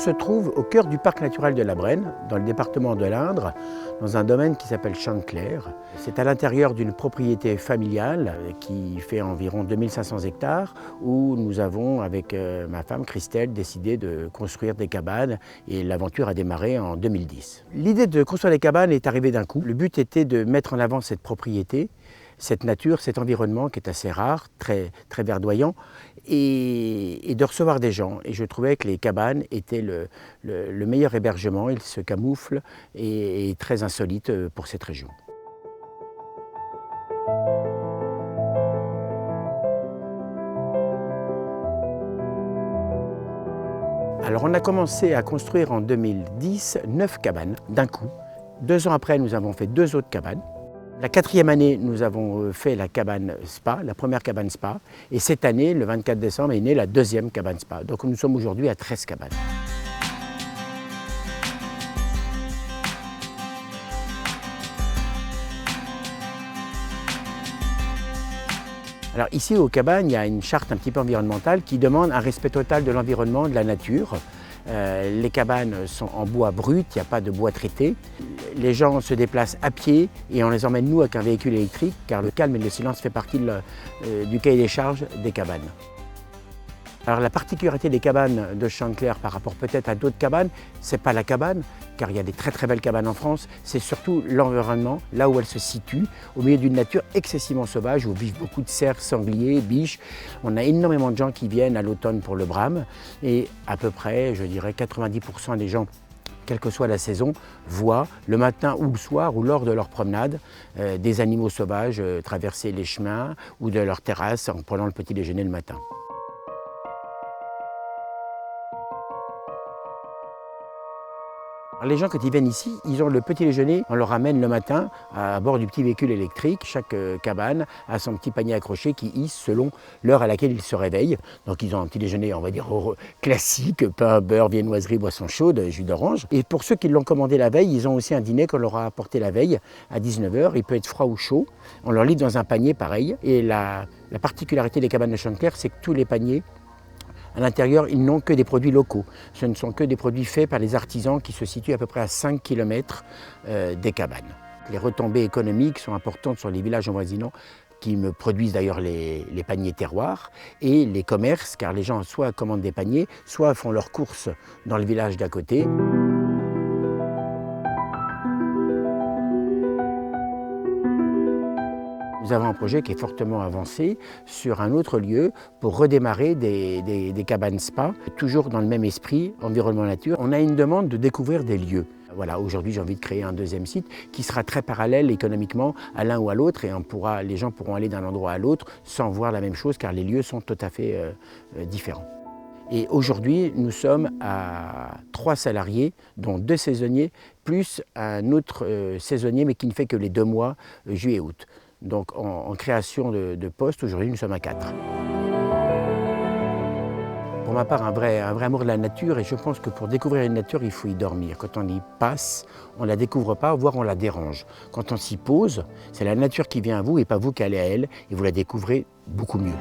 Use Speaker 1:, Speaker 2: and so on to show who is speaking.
Speaker 1: se trouve au cœur du parc naturel de la Brenne, dans le département de l'Indre, dans un domaine qui s'appelle Champ-de-Clère. C'est à l'intérieur d'une propriété familiale qui fait environ 2500 hectares, où nous avons, avec ma femme Christelle, décidé de construire des cabanes, et l'aventure a démarré en 2010. L'idée de construire des cabanes est arrivée d'un coup. Le but était de mettre en avant cette propriété, cette nature, cet environnement qui est assez rare, très verdoyant, et de recevoir des gens. Et je trouvais que les cabanes étaient le meilleur hébergement. Ils se camouflent et très insolites pour cette région. Alors on a commencé à construire en 2010 9 cabanes d'un coup. 2 ans après, nous avons fait 2 autres cabanes. La 4e année, nous avons fait la cabane spa, la première cabane spa. Et cette année, le 24 décembre, est née la 2e cabane spa. Donc nous sommes aujourd'hui à 13 cabanes. Alors ici, aux cabanes, il y a une charte un petit peu environnementale qui demande un respect total de l'environnement, de la nature. Les cabanes sont en bois brut, il n'y a pas de bois traité. Les gens se déplacent à pied et on les emmène nous avec un véhicule électrique car le calme et le silence fait partie du cahier des charges des cabanes. Alors la particularité des cabanes de Champ-de-Clère par rapport peut-être à d'autres cabanes, ce n'est pas la cabane, car il y a des très belles cabanes en France, c'est surtout l'environnement, là où elle se situe, au milieu d'une nature excessivement sauvage, où vivent beaucoup de cerfs, sangliers, biches. On a énormément de gens qui viennent à l'automne pour le brame, et à peu près, je dirais, 90% des gens, quelle que soit la saison, voient le matin ou le soir ou lors de leur promenade des animaux sauvages traverser les chemins ou de leur terrasse en prenant le petit déjeuner le matin. Les gens, quand ils viennent ici, ils ont le petit déjeuner, on leur ramène le matin à bord du petit véhicule électrique. Chaque cabane a son petit panier accroché qui hisse selon l'heure à laquelle ils se réveillent. Donc ils ont un petit déjeuner, on va dire, classique, pain, beurre, viennoiserie, boisson chaude, jus d'orange. Et pour ceux qui l'ont commandé la veille, ils ont aussi un dîner qu'on leur a apporté la veille à 19 h. Il peut être froid ou chaud. On leur livre dans un panier pareil. Et la particularité des cabanes de Champ-de-Clère, c'est que tous les paniers, à l'intérieur, ils n'ont que des produits locaux. Ce ne sont que des produits faits par les artisans qui se situent à peu près à 5 km des cabanes. Les retombées économiques sont importantes sur les villages avoisinants qui me produisent d'ailleurs les paniers terroirs et les commerces, car les gens soit commandent des paniers, soit font leurs courses dans le village d'à côté. Nous avons un projet qui est fortement avancé sur un autre lieu pour redémarrer des cabanes spa, toujours dans le même esprit, environnement nature. On a une demande de découvrir des lieux. Voilà, aujourd'hui j'ai envie de créer un 2e site qui sera très parallèle économiquement à l'un ou à l'autre et les gens pourront aller d'un endroit à l'autre sans voir la même chose car les lieux sont tout à fait différents. Et aujourd'hui, nous sommes à 3 salariés, dont 2 saisonniers, plus un autre saisonnier, mais qui ne fait que les 2 mois, juillet et août. Donc en création de postes, aujourd'hui nous sommes à 4. Pour ma part, un vrai amour de la nature, et je pense que pour découvrir une nature, il faut y dormir. Quand on y passe, on ne la découvre pas, voire on la dérange. Quand on s'y pose, c'est la nature qui vient à vous et pas vous qui allez à elle, et vous la découvrez beaucoup mieux.